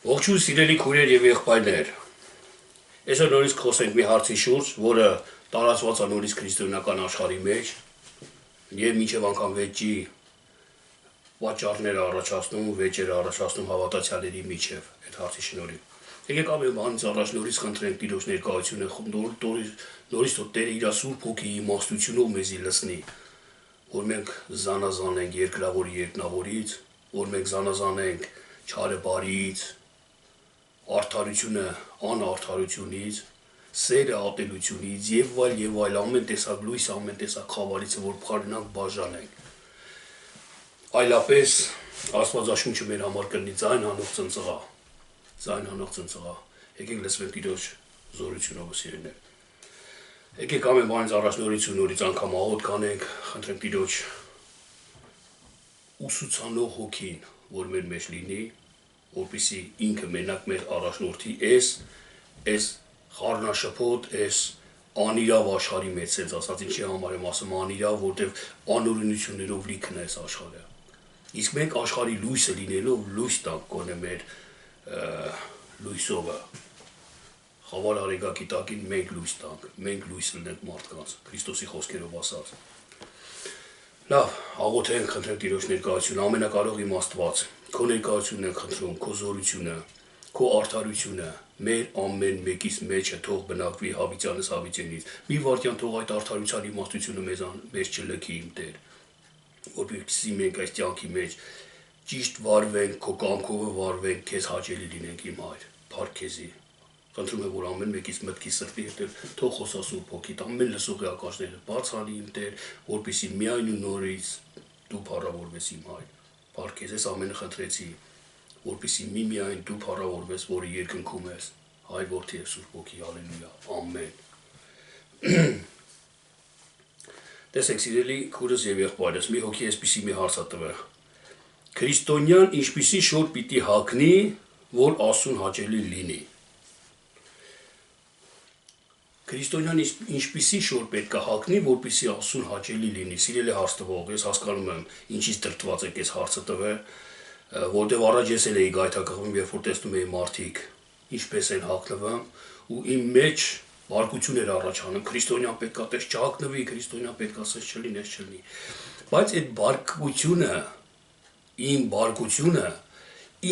Ողջույն սիրելի քույրեր եւ եղբայրներ։ Այսօր նորից խոսենք մի հարցի շուրջ, որը տարածված է նորից քրիստոնեական աշխարհի մեջ եւ մինչեւ անգամ վեճի պատճառները առաջացնում, վեճերը առաջացնում հավատացյալների միջև այդ հարցի շնորհիվ։ Եկեք ամեն բանից առաջ նորից խնդրենք Տիրոջ ներկայությունը, նորից որ Տերը իր Սուրբ Հոգի իմաստությունով մեզի լցնի, որ մենք զանազանենք երկրավոր երկնավորից, որ մենք զանազանենք չարը բարիից, արդարությունը անարդարությունից, սերը ատելությունից եւ այլ ամեն տեսակ լույս, ամեն տեսակ խավարից, որ փառնանք բաժանենք։ Այլապես Աստվածաշունչը մեր համար կլինի ձայն հանող ծնծղա։ Եկեք լսվենք Տիրոջ զորությունով սիրելիներ։ Եկեք ամեն բանից առաջ նորից անգամ աղոթ կանենք, խնդրենք Տիրոջ ուսուցանող հոգին, որ մեր մեջ լինի, որպեսզի ինքը մենակ մեր առաջնորդի այս խառնաշփոթ, այս անիրավ աշխարհի մեջ ցած ասած ինչի համար եմ ասում անիրավ, որտեղ անօրինություններով լիքն է այս աշխարհը։ Իսկ մենք աշխարհի լույսը լինելով լույս տանք կոնե մեր լույսովը խավար արեգակի տակին մենք լույս տանք, մենք լույս լինենք մարդկանց, Քրիստոսի խոսքերով ասած։ Լավ, աղոթենք, խնդրենք Տիրոջ ներկայությունը, ամենակարող իմ Աստված, քո ներկայությունն ենք խնդրում, քո զորությունը, քո արդարությունը, մեր ամեն մեկից մեջը թող բնակվի հավիտյանս հավիտյանից։ Մի վարքյան թող այդ արդարության իմաստությունը մեզ չլքի իմ Տեր, որպեսզի մենք այս կյանքի մեջ ճիշտ վարվենք, քո կամքով վարվենք, քեզ հաճելի լինենք իմ Հայր, փառք քեզի։ Խնդրում եմ, որ ամեն մեկից մտքի սրտի հետ թող խոսա Սուրբ Հոգիդ, ամեն լսողի ակաշները բաց անի իմ Տեր, որպեսզի միայն ու նորից դու փառավորվես իմ Հայր։ Փառք քեզ, այս ամենը խնդրեցի, որպեսզի միայն դու փառավորվես, որը երկնքում ես, Հայր, Որդի եւ Սուրբ Հոգի, հալելույա, ամեն։ Տեսեք, սիրելի քուրս եւ եղբայրս, մի հոգի այսպիսի մի հարց է տվել։ Քրիստոնյան ինչպիսի շոր պիտի հագնի, որ Աստծուն հաճելի լինի։ Քրիստոնյան ինչպիսի շոր պետք է հագնի, որպեսզի Աստծուն հաճելի լինի։ Սիրելի հարց տվող, ես հասկանում եմ, ինչից դրդված եք այս հարցը տվել, որտեղ առաջ ես էլ էի գայթակղվում, երբ որ տեսնում էի մարդիկ ինչպես են հագնվում, ու իմ մեջ բարկություն էր առաջանում, քրիստոնյան պետք է տես չհագնվի, քրիստոնյան պետք է ասես չլինի, այս չլինի։ Բայց այդ բարկությունը, իմ բարկությունը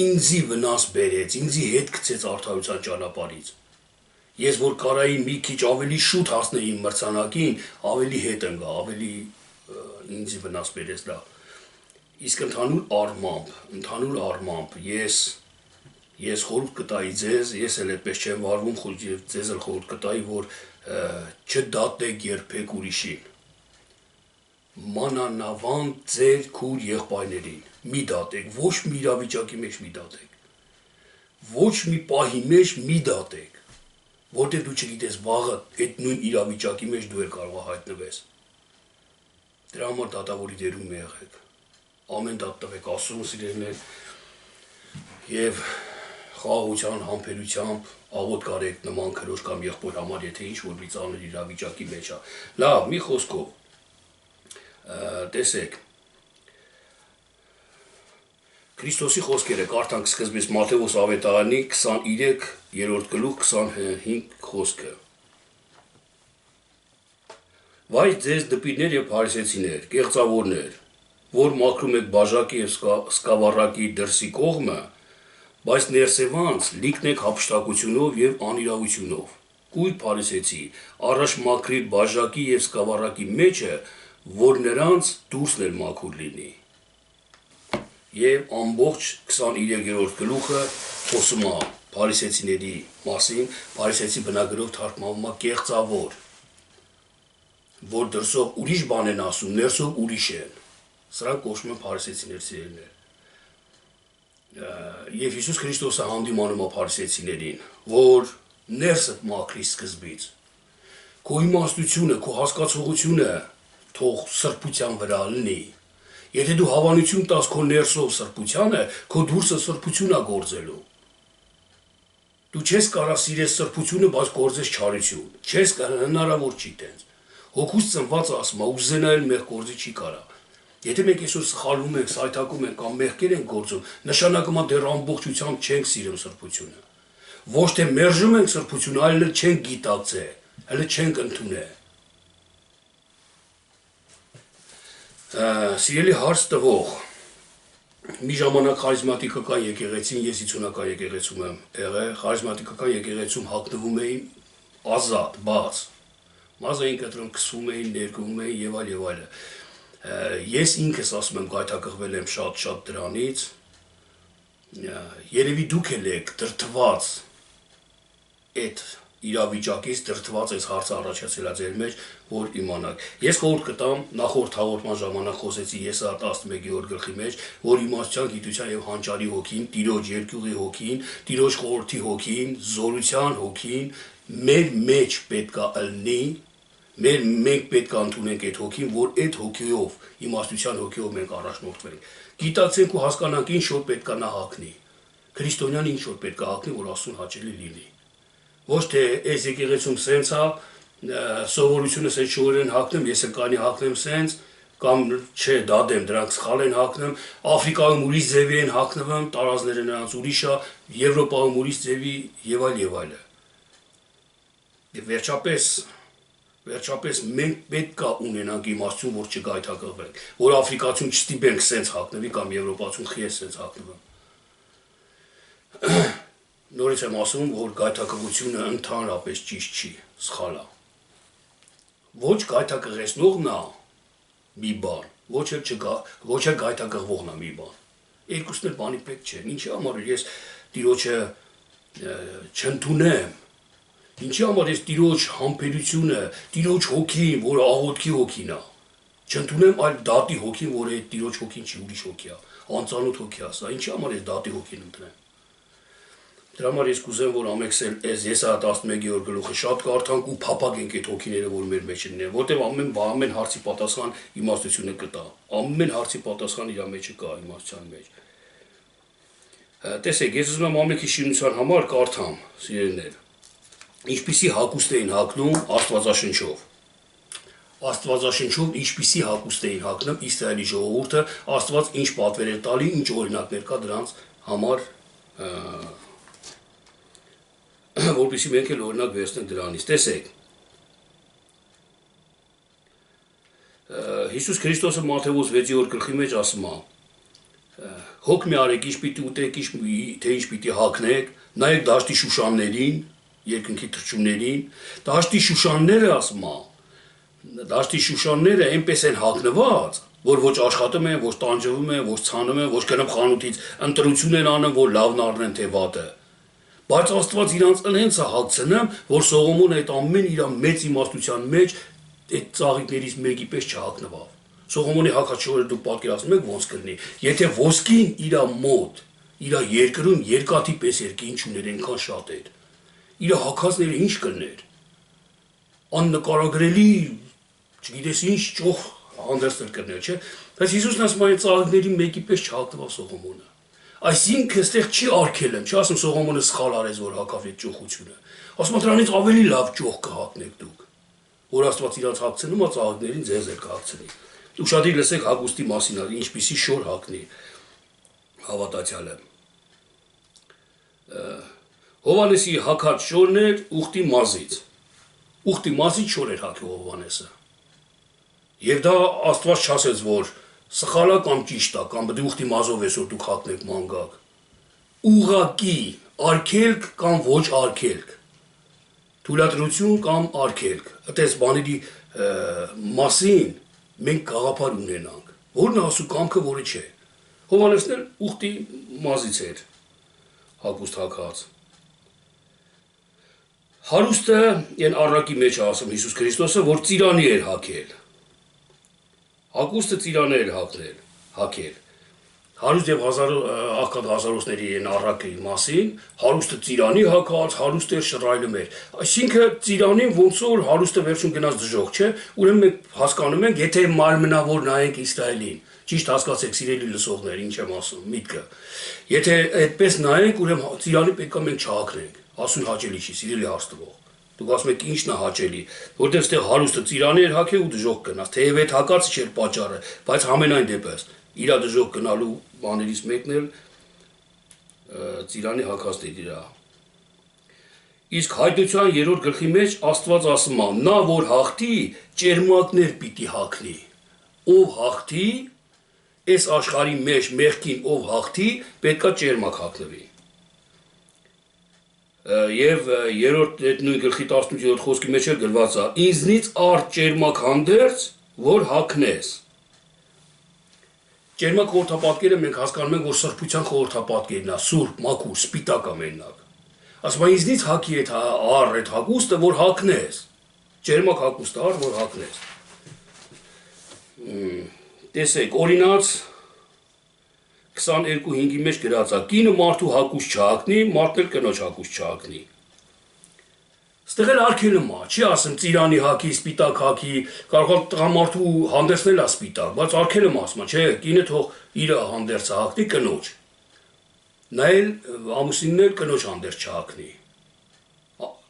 ինձի վնաս բերեց, ինձի հետ գցեց արդարության ճանապարհից։ Ես որ կարայի մի քիչ ավելի շուտ հասնեի իմ մրցանակին, ավելի հետ ընկա, ավելի ինձի վնաս բերեց դա։ Իսկ ընդհանուր առմամբ ես խորհուրդ կտայի ձեզ, ես էլ այդպես չեմ վարվում, ձեզ էլ խորհուրդ կտայի, որ չդատեք երբեք ուրիշին։ Մանանավանդ ձեր քուր եղբայրներին, մի դատեք, ոչ մի իրավիճակի մեջ մի դատեք, ոչ մի պահի մեջ մի դատեք, որտեղ դու չգիտես վաղը այդ նույն իրավիճակի մեջ դու կարող ես հայտնվես։ Դրա համար դատավորի դերում եղեք, ամեն դատ տվեք Աստծուն սիրելիներ եւ խաղաղության, համբերությամբ աղոթ կարեք նման քրոջ կամ եղբոր համար, եթե ինչ-որ մի ծանր իրավիճակի մեջ է։ Լավ, մի խոսքով, տեսեք, Քրիստոսի խոսքերը կարդանք սկզբից Մատթեոս ավետարանի 23-րդ գլուխ 25 խոսքը։ Վայ ձեզ դպիրներ եւ փարիսեցիներ, կեղծավորներ, որ մաքրում եք բաժակի եւ սկավառակի դրսի կողմը, բայց ներսևանց լիքն եք հափշտակությունով եւ անիրավությունով։ Կույր փարիսեցի, առաջ մաքրիր բաժակի եւ սկավառակի մեջը, որ նրանց դուրսն էլ մաքուր լինի։ Եվ ամբողջ 23-րդ գլուխը խոսում է փարիսեցիների մասին, փարիսեցի բնագրով թարգմանվում է կեղծավոր, որ դրսով ուրիշ բան են ասում, ներսով ուրիշ են։ Սրանք կոչվում են փարիսեցիներ սիրելիներ։ Եվ Հիսուս Քրիստոսը հանդիմանում է փարիսեցիներին, որ ներսդ մաքրի սկզբից։ Քո իմաստությունը, քո հասկացողությունը թող սրբության վրա լինի։ Եթե դու հավանություն տաս քո ներսով սրբությանը, քո դուրսը սրբություն է գործելու։ Դու չես կարող սիրես սրբությունը, բայց գործես չարություն։ Չես կարող, հնարավոր չի տենց։ Հոգուց ծնված ասում է, ուզենալ մեղ գործի չի կարա։ Եթե մենք այսօր սխալվում ենք, սայթակում ենք կամ մեղքեր ենք գործում, նշանակում է դեռ ամբողջությամբ չենք սիրում սրբությունը։ Ոչ թե մերժում ենք սրբությունը, այլ չենք գիտակցել, այլ չենք ընդունել։ Սիրելի հարց տվող, մի ժամանակ խարիզմատիկական եկեղեցին, ես 50-ական եկեղեցում եմ եղել, խարիզմատիկական եկեղեցում հագնվում էին ազատ, բաց, մազ էին կտրում, քսվում էին, ներկվում էին եւ այլ։ Ես ինքս ասում եմ գայթակղվել եմ շատ դրանից, երևի դուք եք դրդված այդ իրավիճակից, դրդված այս հարցը առաջացել է ձեր մեջ, որ իմանաք։ Ես խորհուրդ կտամ, նախորդ հաղորդման ժամանակ խոսեցի Եսայիա 11-րդ գլխի մեջ, որ իմաստության, գիտության եւ հանճարի հոգին, Տիրոջ երկյուղի հոգին, Տիրոջ խորհրդի հոգին, զորության հոգին մեր մեջ պետք է ըլնի, մենք պետք է ընդունենք այդ հոգին, որ այդ հոգիով, իմաստության հոգիով մենք առաջնորդվենք։ Գիտակցենք ու հասկանանք ինչ որ պետք է նա հագնի։ Քրիստոնյան ինչ որ պետք է հագնի, որ Աստծուն հաճելի լինի։ Ոչ թե այս եկեղեցում սենց է, սովորությունս այդ շորեր են հագնում, ես էլ կանի հագնեմ սենց, կամ չէ, դադեմ, դրանք սխալ են հագնում, Աֆրիկայում ուրիշ ձևի են հագնվում, տարազները նրանց ուրիշ է, Եվրոպայում ուրիշ ձևի եւ այլ։ Եվ վերջապես մենք պետք է ունենանք իմաստություն, որ չգայթակղվենք, որ Աֆրիկացում չստիպենք սենց հագնվի կամ Եվրոպացում խիես սենց հագնվում։ Նորից եմ ասում, որ գայթակղությունը ընդհանրապես ճիշտ չի, սխալ է։ Ոչ գայթակղեցնողն է մի բան, ոչ էլ գայթակղվողն է մի բան։ Երկուսն էլ բանի պետք չեն։ Ինչի համար ես Տիրոջը չընդունեմ, ինչի համար ես Տիրոջ համբերությունը, Տիրոջ հոգին, որը աղոթքի հոգին է, չընդունեմ այլ դատի հոգին, որը այդ Տիրոջ հոգին չի, ուրիշ հոգի է, անծանոթ հոգի է սա, ինչի համար ես դատի հոգին ընտրեմ։ Դրա համար ես կուզեմ, որ ամենքս էլ այս Եսայիա 11-րդ գլուխը շատ կարդանք ու փափագենք այդ հոգիները, որ մեր մեջ լինեն, որտեղ ամեն հարցի պատասխան իմաստությունը կտա։ Ամեն հարցի պատասխան իր մեջը կա իմաստության մեջ։ Տեսեք, ես ուզում եմ ամենքի շինության համար կարդամ, սիրելիներ, ինչպիսի հագուստ էին հագնում Աստվածաշնչով։ Աստվածաշնչով ինչպիսի հագուստ էին հագնում Իսրայելի ժողովուրդը, Աստված ինչ պատվեր էր տալի, ինչ օրինակներ կա դրանց համար, որպեսզի մենք էլ օրինակ վերցնենք դրանից։ Տեսեք, Հիսուս Քրիստոսը Մատթեոս 6-րդ գլխի մեջ ասում է. հոգ մի արեք, ինչ պիտի ուտեք, թե ինչ պիտի հագնեք, նայեք դաշտի շուշաններին, երկնքի թռչուններին, դաշտի շուշանները ասում է, դաշտի շուշանները այնպես են հագնված, որ ոչ աշխատում են, ոչ տանջվում են, ոչ ցանում են, ոչ գնում խանութից ընտրություն են անում, որ լավն առնեն թե վատը։ Բայց Աստված իրանց հենց է հագցնում, որ Սողոմոնը այդ ամեն իր մեծ իմաստության մեջ այդ ծաղիկներից մեկի պես չհագնվավ։ Սողոմոնի հագածորը դուք պատկերացնում եք ոնց կլինի։ Եթե ոսկին իր մոտ, իր երկրում երկաթի պես երկին չուներ, այնքան շատ էր։ Իր հագածները ինչ կլներ։ Աննկարագրելի, չգիտես ինչ ճոխ հանդերձներ կլներ, չէ՞։ Բայց Հիսուսն ասում է այդ ծաղիկների մեկի պես չհագնվավ Սողոմոնը։ Այսինքն այստեղ չի արգելում, չի ասում Սողոմոնը սխալ արեց, որ հագավ այդ ճոխությունը։ Ասում է դրանից ավելի լավ ճոխ կհագնեք դուք, որ Աստված իրանց հագցնում է ծաղիկներին ձեզ էլ կհագցնի։ Ուշադիր լսեք հագուստի մասին, ինչպիսի շոր հագնի հավատացյալը։ Հովհաննեսի հագած շորն էր ուխտի մազից։ Ուխտի մազից շոր էր հագել Հովհաննեսը։ Եվ դա Աստված չասեց, որ սխալ է կամ ճիշտ է, կամ դու ուխտի մազով ես որ դուք հագնեք մանգակ։ Ուղղակի արգելք կամ ոչ արգելք։ Թույլատրություն կամ արգելք։ Այդպես բաների մասին մենք գաղափար ունենանք, որն ասու կամքը, որը չէ։ Հովհաննեսն էլ ուխտի մազից էր հագուստ հագած։ Հարուստը այն առակի մեջ ասում Հիսուս Քրիստոսը, որ ծիրանի էր հագել։ Հագուստը ծիրանը էր հագել։ Հարուստ եւ աղքատ հազարոսների են առակի մասին, հարուստը ծիրանի հագած, հարուստ էր շռայլում էր։ Այսինքն ծիրանին ոնց որ հարուստը վերջում գնաց դժոխք, չէ՞։ Ուրեմն մենք հասկանում ենք, եթե մարմնավոր նայենք Իսրայելին, ճիշտ հասկացեք սիրելի լսողներ, ինչ եմ ասում, միտքը։ Եթե այդպես նայենք, ուրեմն ծիրանի պետք է մենք չհագնենք, ասուն հաճելի չի, սիրելի հարստվող։ Դուք ասում եք ինչն է հաճելի, որտեղ այստեղ հարուստը ծիրանի էր հագել ու դժոխք գնաց, թեև այդ հակած չէր պատճառը, բայց համենայն դեպս իր դժոխք գնալու բաներից մեկն էլ ծիրանի հակածն էր իր։ Իսկ հայտության 3-րդ գլխի մեջ Աստված ասում է. նա որ հաղթի, ճերմակներ պիտի հագնի։ Ով հաղթի, այս աշխարհի մեջ մեղքին ով հաղթի, պետքա ճերմակ հագնվի։ Եվ 3-րդ այդ նույն գլխի 18-րդ խոսքի մեջ էլ գրված է. ինձնից արդ ճերմակ հանդերձ, որ հագնես։ Ճերմակ խորհրդապատկերը մենք հասկանում ենք, որ սրբության խորհրդապատկերն է, սուրբ, մաքուր, սպիտակ ամենակ։ Ասում է ինձնից հագի այդ հագուստը, որ հագնես։ Ճերմակ հագուստը առ, որ հագնես։ Տեսեք, օրինաց 22:5-ի մեջ գրած է. կինը մարդու հագուստ չհագնի, մարդն էլ կնոջ հագուստ չհագնի։ Ստեղ էլ արգելում է, չի ասում ծիրանի հագի, սպիտակ հագի, կարող է տղամարդու հանդերձն է սպիտակ, բայց արգելում ասում է, չէ, կինը թող իր հանդերձը հագնի կնոջ։ Նա էլ ամուսինն էլ կնոջ հանդերձ չհագնի,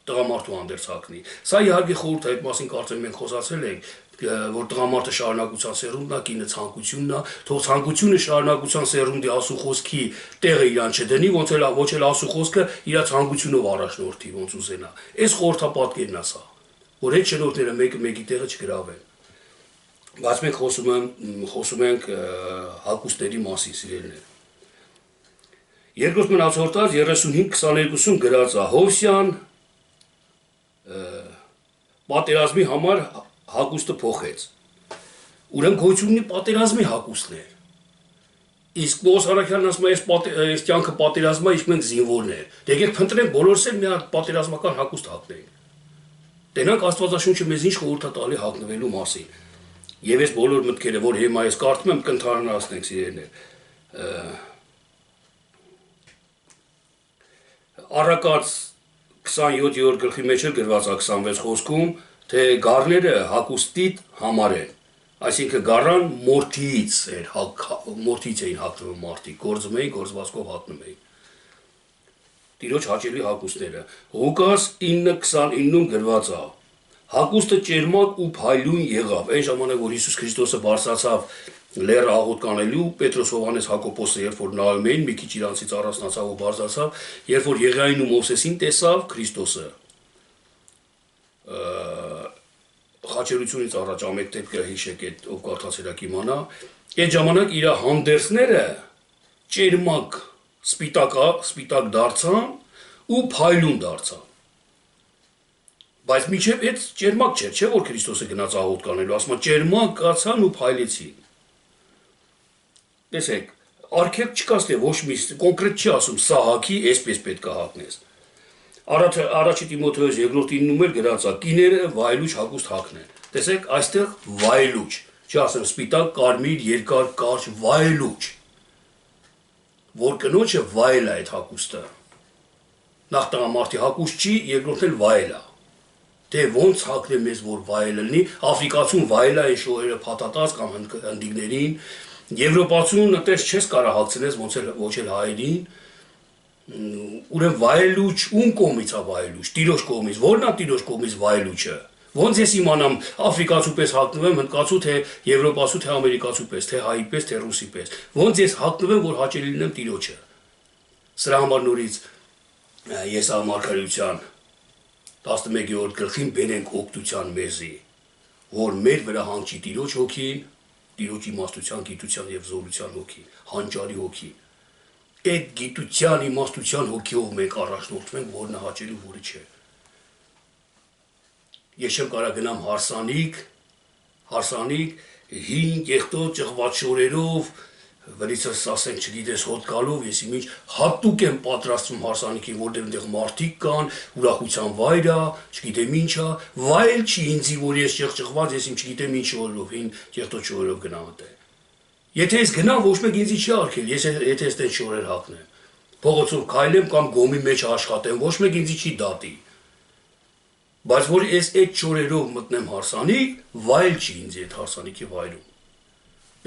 տղամարդու հանդերձ հագնի։ Սա իհարկե խորհուրդ է, այդ մասին կարծեմ մենք խոսացել ենք, որ տղամարդը շարունակության սերունդն է, կինը ցանկությունն է, թող ցանկությունը շարունակության սերունդի ասու խոսքի տեղը իրան չդնի, ոչ էլ ասու խոսքը իր ցանկությունով առաջնորդի, ոնց ուզենա։ Այս խորհրդապատկերն է սա, որ այդ շնորհները մեկը մեկի տեղը չգրավեն։ Բայց մենք խոսում ենք հագուստների մասին, սիրելիներ։ Երկրորդ մնացորդած 35:22-ում գրած է. Հովսյան պատերազմի համար հագուստը փոխեց։ Ուրեմն գոյություն ունի պատերազմի հագուստներ։ Իսկ Պողոս Արաքյանն ասում է, այս կյանքը պատերազմ է, իսկ մենք զինվորներ։ Եկեք փնտրենք բոլորս էլ մի հատ պատերազմական հագուստ հագնենք։ Տենանք Աստվածաշունչը մեզ ինչ խորհուրդ է տալի հագնվելու մասին։ Եվ այս բոլոր մտքերը, որ հիմա ես կարդում եմ, կընդհանրացնենք, սիրելիներ։ Առակաց 27-րդ գլխի մեջ էլ գրված է 26 խոսքում, թե գառները հագուստիդ համար են, այսինքն գառան մորթիից էին հագնում մարդիկ, գործում էին, գործվածքով հագնում էին։ Տիրոջ հաճելի հագուստները։ Ղուկաս 9:29-ում գրված է. հագուստը ճերմակ ու փայլուն եղավ։ Այն ժամանակ, որ Հիսուս Քրիստոսը բարձրացավ լեռը աղոթք անելու, Պետրոս, Հովհաննես, Հակոբոսը, երբ որ նայում էին, մի քիչ իրանցից առանձնացավ ու բարձրացավ, երբ որ Եղիային ու Մովսեսին տեսավ Քրիստոսը, խաչելությունից առաջ ամեն դեպքը հիշեք, այդ ով կարդացել կիմանա, այդ ժամանակ իր հանդերձները ճերմակ սպիտակ դարձան ու փայլուն դարձան։ Բայց միջև այդ ճերմակ չէր, չէ՞ որ Քրիստոսը գնաց աղոթք անելու, ասում է ճերմակ կացան ու փայլեցին։ Տեսեք, արգելք չկա ստե ոչ մի կոնկրետ չի ասում սա հագի, այսպես պետք է հագնես։ Առաջի Տիմոթեոս 2:9-ում էլ գրած է. կիները վայելուչ հագուստ հագնեն։ Տեսեք, այստեղ վայելուչ, չի ասեմ սպիտակ, կարմիր, երկար, կարճ, վայելուչ։ Որ կնոջը վայել է այդ հագուստը։ Նախ տղամարդի հագուստ չի, երկրորդն էլ վայել է։ Թե ոնց հագնեմ ես, որ վայելը լինի, Աֆրիկացուն վայել է այն շոուերը փաթաթած կամ հնդիկներին, Եվրոպացուն այդպես չես կարող հագցնես, ոչ էլ հայերին։ Ուրեմն վայելուչ ում կողմից է վայելուչ, տիրոջ կողմից, ո՞րն է տիրոջ կողմից վայելուչը։ Ոնց ես իմանամ աֆրիկացու պես հագնվեմ, հնդկացու, թե եվրոպացու, թե ամերիկացու պես, թե հայի պես, թե ռուսի պես։ Ոնց ես հագնվեմ, որ հաճելի լինեմ տիրոջը։ Սրա համար նորից Եսայի մարգարեության 11-րդ գլխին բերենք օգտության մեզի, որ մեր վրա հանգչի տիրոջ հոգին, տիրոջ իմաստության, գիտության եւ զորության հոգին, հանճարի հոգին։ Այդ գիտության, իմաստության հոգիով մենք առաջնորդվենք, որն է հաճելի, որը չէ։ Ես չեմ կարող գնամ հարսանիք, հին կեղտոտ ճղված շորերով, վրիցս ասենք չգիտես հոտ գալով, ես ինչ հատուկ եմ պատրաստվում հարսանիքին, որտեղ այնտեղ մարդիկ կան, ուրախության վայր է, չգիտեմ ինչ է, վայել չի ինձի, որ ես ճղճղված, ես ինչ չգիտեմ ինչ շորերով, հին կեղտոտ շորերով գնամ այդտեղ։ Եթե ես գնամ, ոչ մեկ ինձի չի արգել, ես եթե այդտեղ շորեր հագնեմ, փողոցով քայլեմ կամ գոմի մեջ աշխատեմ, ոչ մեկ ինձի չի դատի։ Բայց որ ես այդ շորերով մտնեմ հարսանիք, վայել չի ինձի այդ հարսանիքի վայրում։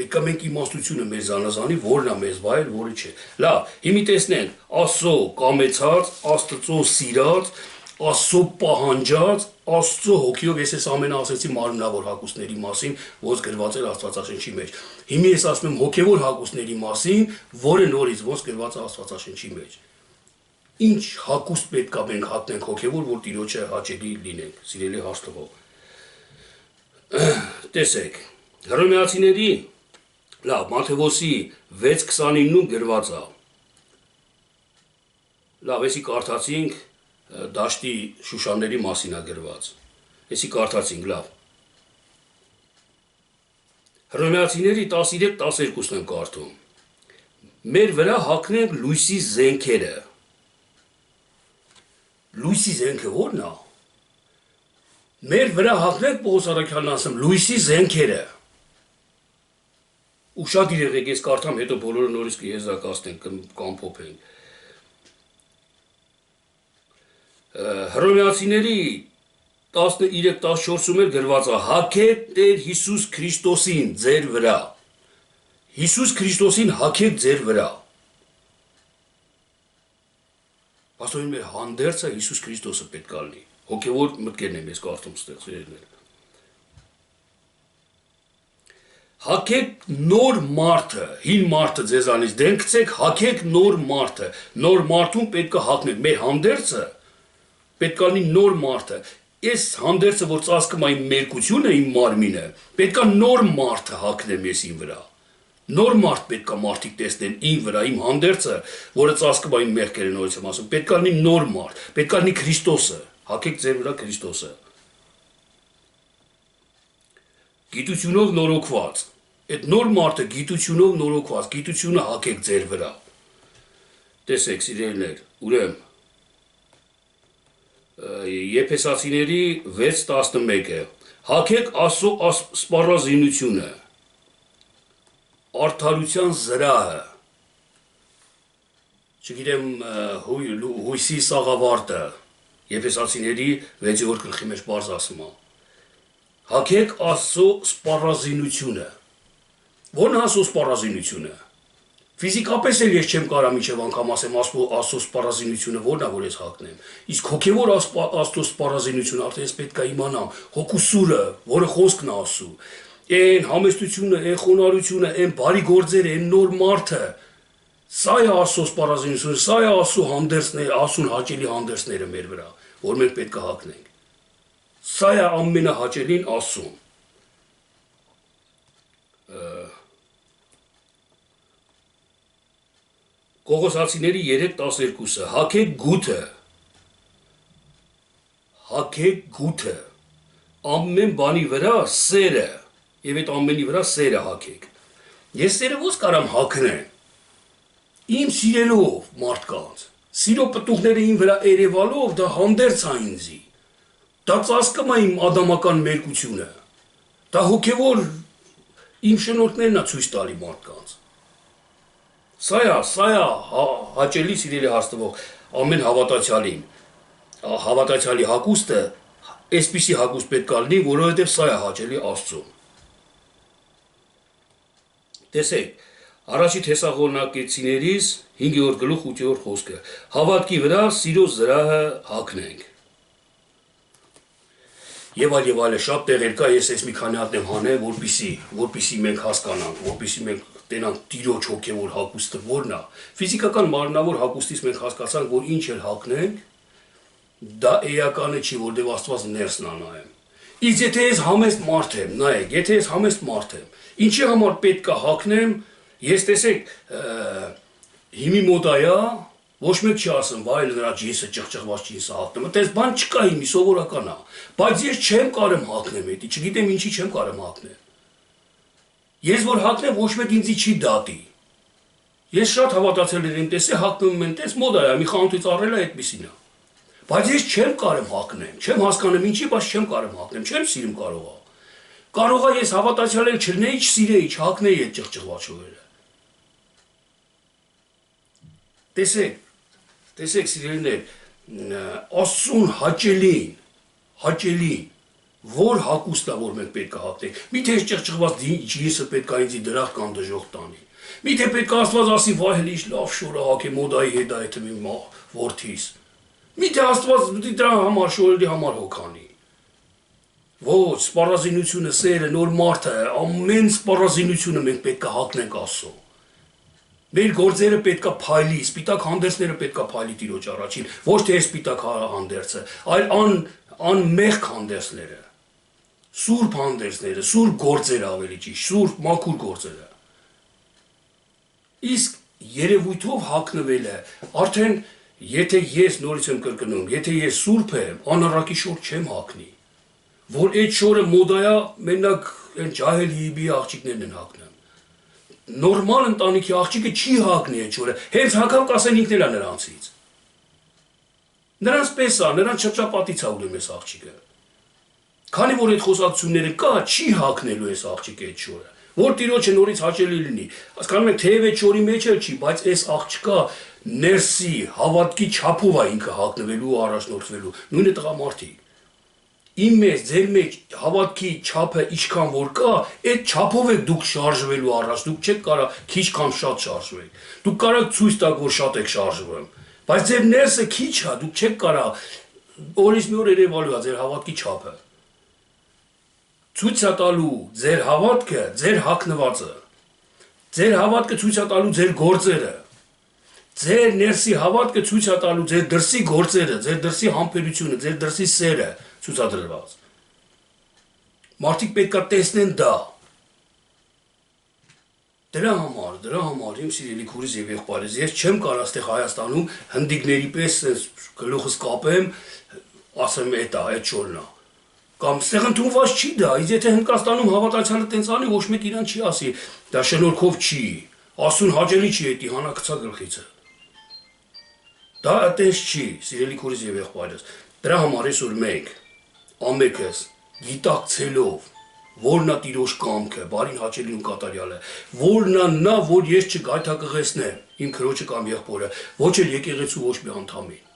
Պետք է մենք իմաստությունը մեզ զանազանի, որն է մեզ վայել, որը չէ։ Լավ, հիմի տեսնենք, Աստծո կամեցած, Աստծո սիրած, Աստծո պահանջած, Աստծո հոգիով ես այս ամենը ասեցի մարմնավոր հագուստների մասին, ոնց գրված էր Աստվածաշնչի մեջ։ Հիմա ես ասում եմ հոգևոր հագուստների մասին, որը նորից ոնց գրված է Աստվածաշնչի մեջ։ Ինչ հագուստ պետք է մենք հագնենք հոգևոր, որ Տիրոջը հաճելի լինենք, սիրելի հաշտվող։ Տեսեք, Հռոմեացիների, լավ, Մատթեոսի 6:29-ում գրված է։ Լավ, էսի կարդացինք դաշտի Շուշանների մասին է գրված։ Էսի կարդացինք, լավ։ Հռոմեացիների 13:12-ն եմ կարդում։ Մեր վրա հագնենք լույսի զենքերը։ Լույսի զենքը ո՞րն է։ Մեր վրա հագնենք Պողոս առաքյալն ասում լույսի զենքերը։ Ու շատ եղեք ես կարդամ, հետո բոլորը նորից կեզրակացնենք կամ փոփենք։ Հռոմեացիների 13:14-ում էլ գրված է. հագեք Տեր Հիսուս Քրիստոսին ձեր վրա։ Հիսուս Քրիստոսին հագեք ձեր վրա։ Աստծո մեր հանդերձը Հիսուս Քրիստոսը պետք է լինի։ Հոգևոր մտքերն եմ ես կարդում ստեղ ծերերներ։ Հագեք նոր մարդը, հին մարդը ձեզանից դեն գցեք, հագեք նոր մարդը։ Նոր մարդուն պետք է հագնենք։ Մեր հանդերձը պետք է լինի նոր մարդը։ Այս հանդերձը, որ ծածկում է իմ մերկությունը, իմ մարմինը, պետք է նոր մարդը հագնեմ ես իմ վրա։ Նոր մարդ պետք է մարդիկ տեսնեն իմ վրա, իմ հանդերձը, որը ծածկում է իմ մեղքերը, նորից եմ ասում, պետք է լինի նոր մարդ, պետք է լինի Քրիստոսը։ Հագեք ձեր վրա Քրիստոսը։ Գիտությունով նորոգված։ Այդ նոր մարդը գիտությունով նորոգված, գիտությունը հագեք ձեր վրա։ Տեսեք, սիրելիներ, ուրեմն Եփեսացիների 6:11-ը հագեք Աստծո սպառազինությունը, արդարության զրահը, չգիտեմ, հույսի սաղավարտը, Եփեսացիների 6-րդ գլխի մեջ բարձ ասում է։ Հագեք Աստծո սպառազինությունը։ Ո՞րն է Աստծո սպառազինությունը։ Ֆիզիկապես էլ ես չեմ կարող միջև անգամ ասեմ Աստծո սպառազինությունը ո՞րն է, որ ես հագնեմ։ Իսկ հոգևոր Աստծո սպառազինությունը արդեն ես պետք է իմանամ, հոգու սուրը, որը խոսքն է ասում։ Այն համեստությունը, այն խոնարհությունը, այն բարի գործերը, այն նոր մարդը, սա է Աստծո սպառազինությունը, սա է Աստծո հանդերձները, Աստծուն հաճելի հանդերձները մեր վրա, որ մենք պետք է հագնենք։ Սա է ամենահաճելին Աստծուն։ Կողոսացիների 3:12-ը հագեք գութը, հագեք գութը, ամեն բանի վրա սերը, եւ այդ ամենի վրա սերը հագեք։ Ես սերը ո՞ց կարամ հագնեմ։ Իմ սիրելով մարդկանց, սիրո պտուղները իմ վրա երևալով դա հանդերձ է ինձի։ Դա ծածկում է իմ ադամական մերկությունը։ Դա հոգևոր իմ շնորհքներն է ցույց տալի մարդկանց։ Սա է հաճելի սիրելի հաստվող ամեն հավատացյալին։ Հավատացյալի հագուստը այսպիսի հագուստ պետք է լինի, որովհետև սա է հաճելի Աստծուն։ Տեսեք, առաջի Թեսաղոնիկեցիներից 5-րդ գլուխ 8-րդ խոսքը։ Հավատքի վրա սիրո զրահը հագնենք։ Եվ այլ շատ տեղեր կա, ես այս մի քանի հատ եմ հանել, որպիսի մենք հասկանանք, որպիսի մենք տենանք Տիրոջ հոգևոր հագուստը ո՞րն է։ Ֆիզիկական մարմնավոր հագուստից մենք հասկացանք, որ ինչ էլ հագնենք, դա էականը չի, որտեղ Աստված ներսն է նայում։ Իսկ եթե ես համեստ մարդ եմ, նայեք, եթե ես համեստ մարդ եմ, ինչի համար պետք է հագնեմ, ես տեսեք, հիմի մոդայա, ոչ մեկ չի ասում, վայ նրա ջինսը ճղճղված ջինսը հագնում, այդպես բան չկա հիմի, սովորական է, բայց ես չեմ կարող հագնեմ էդի, չգիտեմ ինչի չեմ կարող հագնել։ Ես որ հագնեմ, ոչ մեկ ինձի չի դատի։ Ես շատ հավատացյալներ եմ տեսել, հագնում են, տես մոդա է, մի խանութից առել է այդպիսին է։ Բայց ես չեմ կարող հագնեմ, չեմ հասկանում ինչի, բայց չեմ կարող հագնեմ, չեմ սիրում կարողա։ Կարողա ես հավատացյալ էլ չլինեի, չսիրեի, չհագնեի այդ ճղճղված շորերը։ Տեսեք սիրելիներ, Աստծուն հաճելին, որ հագուստ է, որ մենք պետք է հագնենք։ Միթե այս ճղճղված ջինսը պետք է ինձի դրախ կամ դժոխք տանի։ Միթե պետք է Աստված ասի, վայ հենց լավ շորը հագե մոդայի հետ այդ մի որդիս։ Միթե Աստված դի դրա համար շորերի համար հոգանի։ Ոչ, սպառազինությունը սերը, նոր մարդը, ամեն սպառազինությունը մենք պետք է հակնենք Աստծո։ Մեր գործերը պետք է փայլի, սպիտակ հանդերձները պետք է փայլի Տիրոջ առաջին, ոչ թե սպիտակ հանդերձը, այլ անմեղք հանդերձները, սուրբ հանդերձները, սուրբ գործերը ավելի ճիշտ, սուրբ մաքուր գործերը։ Իսկ երևույթով հակնվելը, արդեն եթե ես նորից եմ կրկնում, եթե ես սուրբ եմ, անառակի շոր չեմ հակնի, որ այդ շորը մոդայա մենակ այն ջահել հիբի աղջիկներն են հակնում։ Նորմալ ընտանիքի աղջիկը չի հակնի այդ շորը, հենց հակավ կասեն ինքն էլ է նրանցից։ Նրանց պես է, նրանց շրջապատից է ուրեմն այս աղջիկը։ Քանի որ այդ խոսակցությունները կա, չի հակնելու այս աղջիկը այդ շորը, որ Տիրոջը նորից հաճելի լինի։ Հասկանում եք, թեև այդ շորի մեջ էլ չի, բայց այս աղջկա ներսի հավատքի չափով է ինքը հակնվելու ու առաջնորդվելու։ Նույնը տղամարդիկ։ Իմ մեջ, ձեր մեջ հավատքի չափը ինչքան որ կա, այդ չափով եք դուք շարժվելու առաջ, դուք չեք կարող քիչ կամ շատ շարժվել։ Դուք կարող ցույց տաք, որ շատ եք շարժվում, բայց ձեր ներսը քիչ է, դուք չեք կարող օրից մի օր երևալու է ձեր հավատքի չափը։ Ցույց է տալու ձեր հավատքը, ձեր հակնվածը։ Ձեր հավատքը ցույց է տալու ձեր գործերը։ Ձեր ներսի հավատքը ցույց է տալու ձեր դրսի գործերը, ձեր դրսի համբերությունը, ձեր դրսի սերը ցուցադրված։ Մարդիկ պետք է տեսնեն դա։ Դրա համար իմ սիրելի քուրիս եւ եղբայրս, ես չեմ կարող այստեղ Հայաստանում հնդիկների պես գլուխս կապեմ, ասեմ այդ շորն է։ Կամ ստեղ ընդունված չի դա, իսկ եթե Հնդկաստանում հավատացյալը տենց անի, ոչ մեկ իրան չի ասի, դա շնորհքով չի, Աստուն հաճելի չի էդի հանակցա գլխիցը։ Դա այդպես չի, սիրելի քուրիս եւ եղբայրս։ Դրա համար այսօր մենք ամենքս գիտակցելով, որն է Տիրոջ կամքը, բարին հաճելին ու կատարյալը, որն է նա, որ ես չգայթակղեցնեմ իմ քրոջը կամ եղբորը, ոչ էլ եկեղեցու ոչ մի անդամին։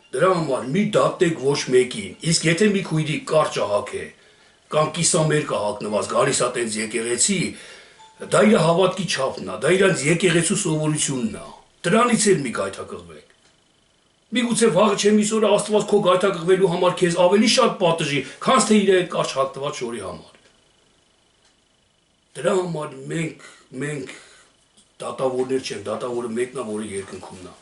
Դրա համար մի դատեք ոչ մեկին, իսկ եթե մի քույրի կարճ ահակ է, կամ կիսամերկ ահակնված գալիս է տենց եկեղեցի, դա իր հավատքի չափն է, դա իրանց եկեղեցու սովորությունն է, դրանից էլ մի գայթակղվեք։ Միգուցե վաղը չեմ իսօրը Աստված քո գայթակղվելու համար քեզ ավելի շատ պատժի, քան թե իր այդ կարճ հագնված շորի համար։ Դրա համար մենք դատավորներ չենք, դատավորը մեկն է, որը երկնքումն է։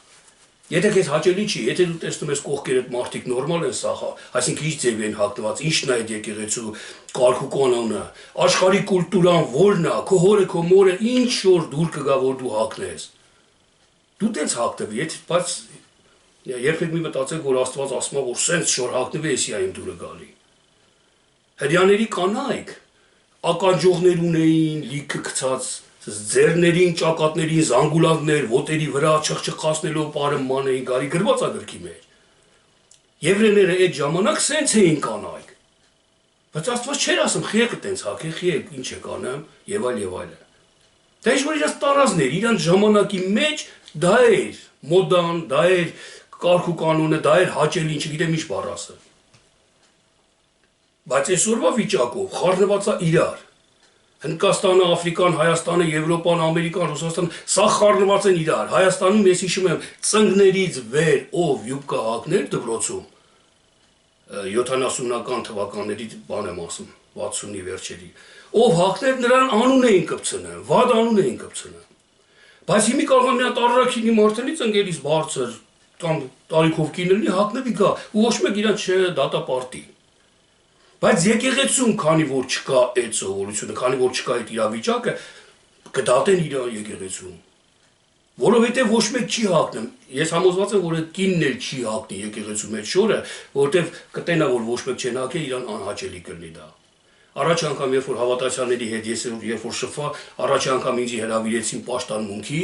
Եթե քեզ հաճելի չի, եթե դու տեսնում ես կողքերդ մարդիկ նորմալ են սախա, այսինքն ինչ ձև են հագնված, ինչն է այդ եկեղեցու կարգ ու կանոնը, աշխարհի կուլտուրան որն է, քո հորը, քո մորը ինչ շոր դուր կգա, որ դու հագնես։ Դու տենց հագնվի, բայց երբեք մի մտածեք, որ Աստված ասում է, որ սենց շոր հագնվի, էսի է իմ դուրը գալի։ Հրյաների կանայք ականջողներ ունեին, լիքը գցած ձեռներին, ճակատներին, զանգուլակներ, ոտերի վրա չխչխացնելով պարմման էին գալի գրված է գրքի մեջ։ Եվրեները այդ ժամանակ սենց էին կանայք։ Բայց Աստված չէր ասում, խիեկը տենց հագե, խիեք ինչ եք անում եւ այլն։ Դա ինչ որ իրանց տարազներ, իրանց ժամանակի մեջ դա էր մոդան, դա էր կարգ ու կանոնը, դա էր հաճելի, չգիտեմ ինչ բառ ասել։ Բայց այսօրվա վիճակով խառնված է իրար։ Հնդկաստանը, Աֆրիկան, Հայաստանը, Եվրոպան, Ամերիկան, Ռուսաստանը, սա խառնված են իրար։ Հայաստանում ես հիշում եմ ծնկներից վեր ով յուբկա հագներ դպրոցում 70-ական թվականների բան եմ ասում, 60-ի վերջերի։ Ով հագներ նրան անուն էին կպցնում, վատ անուն էին կպցնում։ Բայց հիմի կարող է մի հատ առաքինի մարդելի ծնկերից բարձր կամ տարիքով կինելնի հագնվի գա, ու ոչ մեկ իրան չդատապարտի։ Բայց եկեղեցում, քանի որ չկա այդ սովորությունը, քանի որ չկա այդ իրավիճակը, կդատեն իր եկեղեցում։ Որովհետև ոչ մեկ չի հագնում։ Ես համոզված եմ, որ այդ կինն էլ չի հագնի եկեղեցում այդ շորը, որովհետև կտենա, որ ոչ մեկ չեն հագել, իրան անհաճելի կլինի դա։ Առաջ անգամ, երբ որ հավատացյալների հետ ես երբ որ շփվա, առաջ անգամ ինձ հրավիրեցին պաշտամունքի,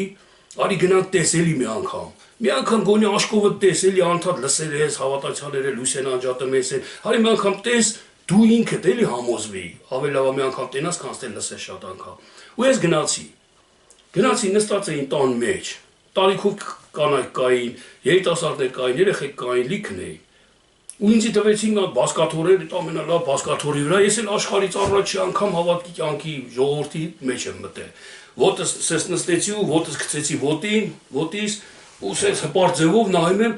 արի գնանք տեսելի մի անգամ։ Մի անգամ գոնե աշկովը տեսելի անդադ լսել ես հավատացյալները լույսեն անջատը մեզ են։ Արի մի անգամ տես դու ինքդ էլի համոզվի, ավելի լավ մի անգամ տենաս, քան ստել լսես շատ անգամ։ Ու ես գնացի նստած էին տան մեջ, տարիքով կանայք կային, երիտասարդներ կային, երեխեք կային, լիքն էին։ Ու ինձ տվեցին նա բասկաթորեր, այդ ամենալավ բասկաթորի վրա, ես էլ աշխարհից առաջի անգամ հավատքի կյանքի ժողովրդի մեջ եմ մտել։ Ոտս նստեցի ու ոտս գցեցի ոտին, ոտիս, ու սենց հպարտ ձևով նայում եմ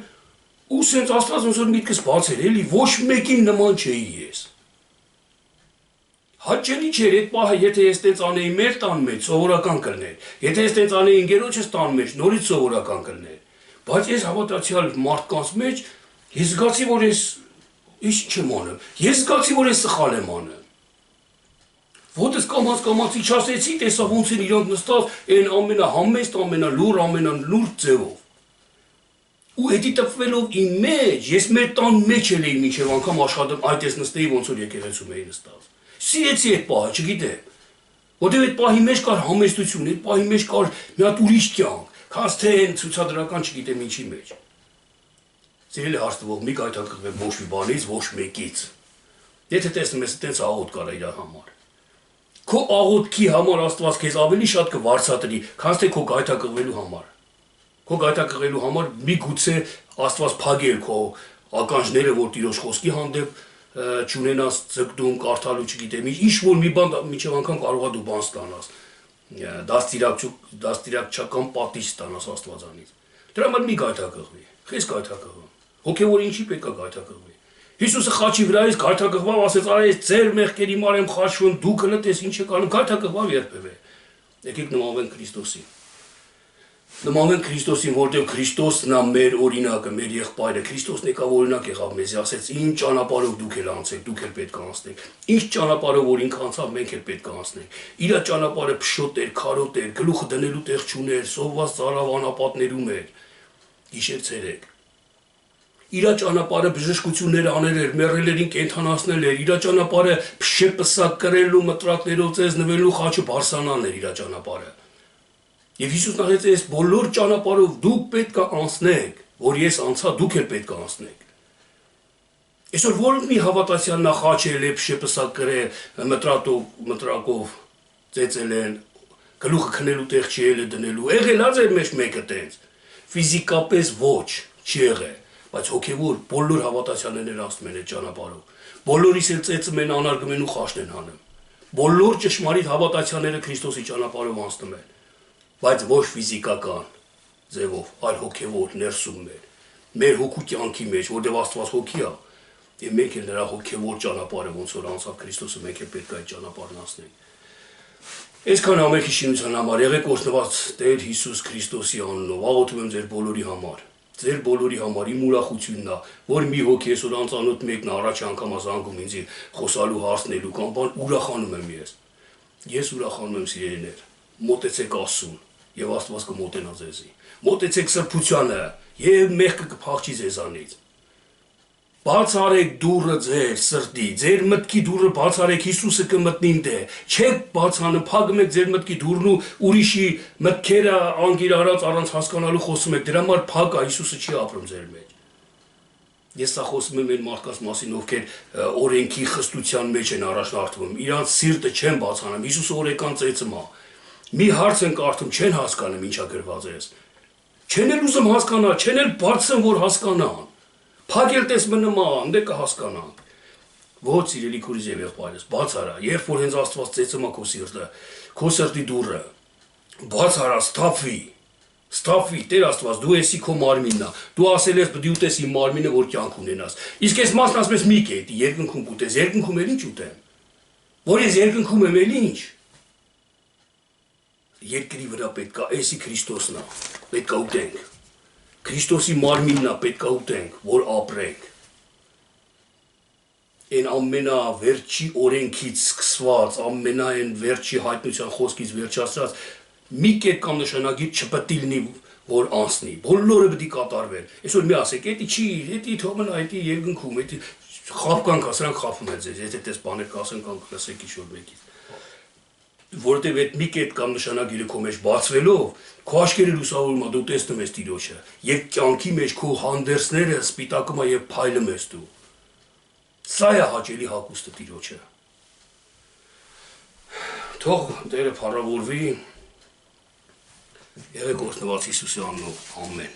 ու սենց Աստված ոնց որ միտքս բացել էլի ոչ մեկին նման չէի ես հաճելի չէր այդ պահը եթե ես տենց անեի մեր տան մեջ սովորական կլներ եթե ես տենց անեի ընկերոջս տան մեջ նորից սովորական կլներ բայց ես հավատացյալ մարդկանց մեջ ես զգացի որ ես ինչ չեմ անում ես զգացի որ ես սխալ եմ անում ոտս կամած իջացեցի տեսա ոնց են իրանք նստած այն ամենահամեստ ամենալուր ամենալուր ձևով ու հետի տպվելով իմ մեջ ես մեր տան մեջ էի մինչև անգամ աշխատում այդ ես նստեի ոնց որ եկեղեցում էի նստած սիրեցի այդ պահը չգիտեմ որտեղ այդ պահի մեջ կար համեստություն այդ պահի մեջ կար մի հատ ուրիշ կյանք քանց թե այն ցուցադրական չգիտեմ ինչի մեջ Սիրելի հարցնող մի կայթակղվեմ ոչ մի բանից ոչ մեկից եթե տեսնում ես այդպես աղոտ կարա իր համար Քո աղոթքի համար Աստված քեզ ավելի շատ կվարձատրի, քան թե քո գայթակղվելու համար։ Քո գայթակղվելու համար միգուցե Աստված փագել քո ականջները, որ Տիրոջ խոսքի հանդեպ չունենաս ձգտում, կարդալու չգիտեմ, ինչ որ մի բան միջև անգամ կարողա դու բան ստանաս։ Դաստիարակչական պատիժ ստանաս Աստվածանից։ Դրա համար մի գայթակղվի, քեզ գայթակղվում։ Հոգևոր ինչի պետք է գայթակղվի։ Հիսուսը խաչի վրայից գայթակղվավ, ասեց, «Արա ես ձեր մեղքերի համար եմ խաչվում, դու կլտես ինչ եք անում», գայթակղվավ երբևէ։ Եկեք նմանվենք Քրիստոսին։ Նմանվենք Քրիստոսին, որտեղ Քրիստոսն է մեր օրինակը, մեր եղբայրը։ Քրիստոսն եկավ օրինակ եղավ մեզի, ասեց, «Ինչ ճանապարհով դուք էլ անցեք, դուք էլ պետք է անցնեք։ Ինչ ճանապարհով որ ինքը անցավ, մենք էլ պետք է անցնենք»։ Իր ճանապարհը փշոտ էր, քարոտ էր, գլուխը դնելու տեղ չուներ, սովված ծարավ անապատներում էր։ Գիշեր ցերեկ Իր ճանապարհը բժշկություններ անել էր, մեռելերին կենդանացնել էր, իր ճանապարհը փշեպսակ կրելու, մտրակներով ծեզնվելու խաչը բարսանալն էր իր ճանապարհը։ Եվ Հիսուսն ասեց, այս բոլոր ճանապարհով դուք պետք է անցնեք, որ ես անցա, դուք էլ պետք է անցնեք։ Այսօր որ մի հավատացյալ նա խաչել է, փշեպսակ կրել, մտրակով ծեծել են, գլուխը քնելու տեղ չի ելը դնելու, եղել է ձեր մեջ մեկը տենց։ Ֆիզիկապես ոչ, չի եղել բայց հոգևոր բոլոր հավատացյալներն անցնում են այդ ճանապարհով։ Բոլորիս էլ ծեծում են, անարգում են ու խաշն են հանում։ Բոլոր ճշմարիտ հավատացյալները Քրիստոսի ճանապարհով անցնում են, բայց ոչ ֆիզիկական ձևով, այլ հոգևոր ներսում մեր հոգու կյանքի մեջ, որտեղ Աստված հոգի է, եւ մենք էլ նրա հոգևոր ճանապարհը ոնց որ անցավ Քրիստոսը, մենք էլ պետք է այդ ճանապարհն անցնենք։ Այսքան ամենքի շինության համար եղեք օրհնված Տեր Հիսուս Քրիստոսի անունով, աղոթում եմ ձեր բոլորի համար։ Ձեր բոլորի համար իմ ուրախությունն է, որ մի հոգի այսօր անծանոթ մեկն առաջ անգամ զանգում ինձ խոսալու հարցնելու կամ բան ուրախանում եմ ես։ Ես ուրախանում եմ սիրելիներ։ Մոտեցեք Աստծուն եւ Աստված կմոտենա ձեզի։ Մոտեցեք սրբությանը եւ մեղքը կփախչի ձեզանից։ Բացարեք դուռը ձեր սրտի, ձեր մտքի դուռը բացարեք Հիսուսը կմտնին դե։ Չեք բացանը, փակում եք ձեր մտքի դուռն ու ուրիշի մտքերը անգիր արած առանց հասկանալու խոսում եք։ Դրա համար փակ է, Հիսուսը չի ապրում ձեր մեջ։ Ես սա խոսում եմ այն մարդկանց մասին, ովքեր օրենքի խստության մեջ են առաջնորդվում։ Իրանց սիրտը չեն բացանում։ Հիսուսը օրեկան ծեծում է։ Մի հարց են կարդում, չեն հասկանում ինչա գրված է։ Չեն էլ ուզում հասկանալ, չեն էլ բացում որ հասկանան։ Փակել տեսմը նման, դե կհասկանանք։ Ոչ սիրելի քուրիզ եւ եղբայրս, բաց արա, երբ որ հենց Աստված ծեծում է քո սրտի դուռը, բաց արա, Ստափվի, Տեր Աստված, դու եսի քո մարմինն է։ Դու ասել ես պետք է ուտես իմ մարմինը, որ կյանք ունենաս։ Իսկ այս մասն ասում ես մի կետ, երկնքում կուտես, երկնքում էլ ինչ ուտեմ։ Որ ես երկնքում եմ էլ ինչ։ Երկրի վրա պետք է եսի Քրիստոսն է, պետք է ուտենք։ Քրիստոսի մարմինն է, պետք է ուտենք, որ ապրենք։ Այն ամենավերջի օրենքից սկսված, ամենայն վերջի հայտնության խոսքից վերջացած մի կետ կամ նշանագիր չպետք է լինի, որ անցնի, բոլորը պետք է կատարվեն։ Այսօր մի ասեք, էդի չի, էդի թողն այդի երկնքում, էդի խափկանք, սրանք խափում են ձեզ, եթե դες բաներ կասեն կամ լսեք ինչ-որ մեկից։ Որտեւ այդ մի կետ կամ նշանագիրը քո մեջ բացվելով, քո աչքերը լուսավորում է, դու տեսնում ես Տիրոջը, եւ կյանքի մեջ քո հանդերձները սպիտակում է եւ փայլում ես դու։ Սա է հաճելի հագուստը Տիրոջը։ Թող Տերը փառավորվի Եղեք օրհնված Հիսուսի անունով, ամեն։